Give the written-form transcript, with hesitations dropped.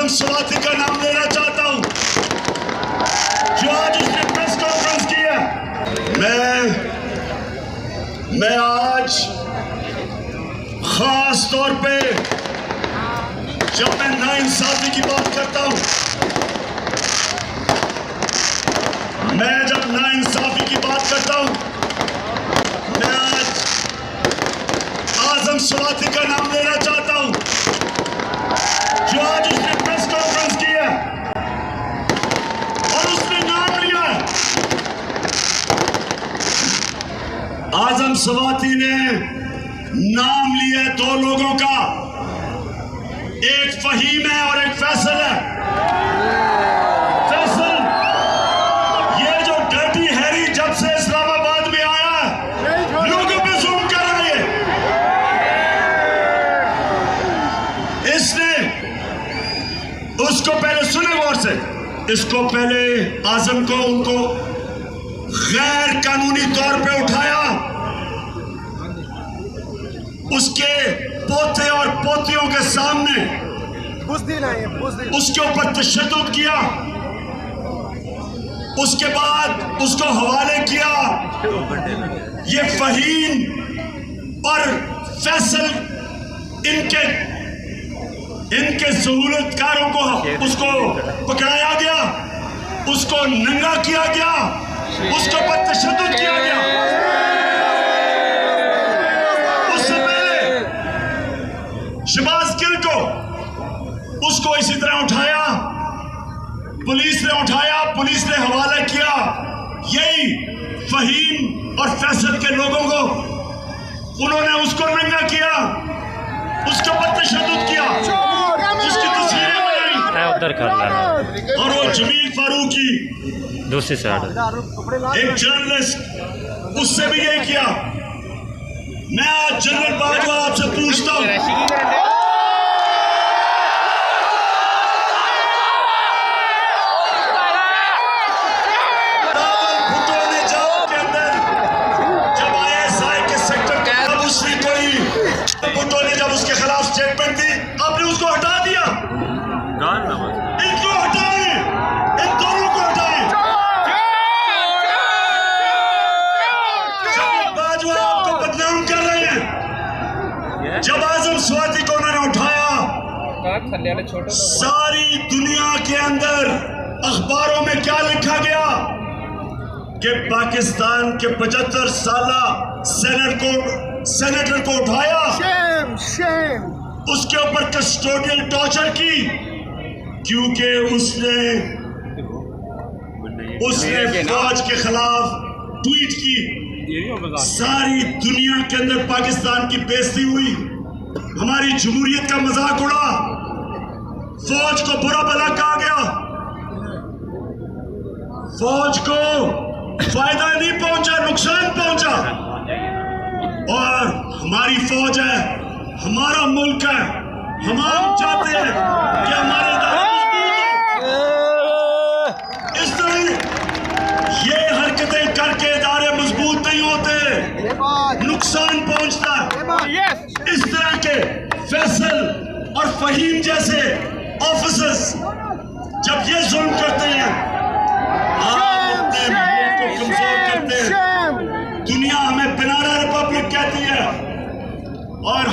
आजम स्वाति का नाम लेना चाहता हूं, जो आज उसने प्रेस कॉन्फ्रेंस की है। मैं आज खास तौर पे जब मैं नाइंसाफी की बात करता हूं, जब नाइंसाफी की बात करता हूं, मैं आज आजम स्वाति का नाम लेना चाहता हूं, जो आज उसने प्रेस कॉन्फ्रेंस की है और उसने नाम लिया है। आजम स्वाति ने नाम लिया है दो लोगों का, एक फहीम है और एक फैसल है। फैसल ये जो डर्टी हैरी जब से इस्लामाबाद में आया है, लोगों पे जुल्म कर रहा है। इसने उसको पहले, सुने गौर से, इसको पहले आजम को उनको गैर कानूनी तौर पे उठाया, उसके पोते और पोतियों के सामने उसके ऊपर तशद्दुद किया, उसके बाद उसको हवाले किया। ये फहीम और फैसल इनके सहूलतकारों को उसको पकड़ाया गया, उसको नंगा किया गया, उसके ऊपर तशद्दुद किया गया। उससे पहले शहबाज गिल को उसको इसी तरह उठाया, पुलिस ने उठाया, पुलिस ने हवाला किया। यही फहीम और फैसल के लोगों को उन्होंने उसको नंगा किया, उसके ऊपर तशद्दुद किया, उसकी तस्वीरें बनाई। और वो जमील फारूकी दूसरी साइड एक जर्नलिस्ट, उससे भी यही किया। मैं आज जनरल बाजवा आपसे पूछता हूं, जब उसके खिलाफ स्टेटमेंट दी, आपने उसको हटा दिया। इनको हटाएं, इन दोनों को हटाएं। बाजवा आपको बदनाम कर रहे हैं। जब आजम स्वाति को उन्होंने उठाया, सारी दुनिया के अंदर अखबारों में क्या लिखा गया कि पाकिस्तान के 75 साला सेनेटर को उठाया, उसके ऊपर कस्टोडियल टॉर्चर की, क्योंकि उसने फौज के खिलाफ ट्वीट की। सारी दुनिया के अंदर पाकिस्तान की बेइज्जती हुई, हमारी जमहूरियत का मजाक उड़ा, फौज को बुरा भला कहा गया। फौज को फायदा नहीं पहुंचा, नुकसान पहुंचा। और हमारी फौज है, हमारा मुल्क है, हम चाहते हैं कि हमारे इदारे इस तरह ये हरकतें करके इदारे मजबूत नहीं होते, नुकसान पहुंचता है। इस तरह के फैसल और फहीम जैसे ऑफिसर्स जब ये जुल्म करते हैं, आप अपने मुल्क को कमजोर करते हैं। दुनिया हमें बनाना रिपब्लिक कहती है और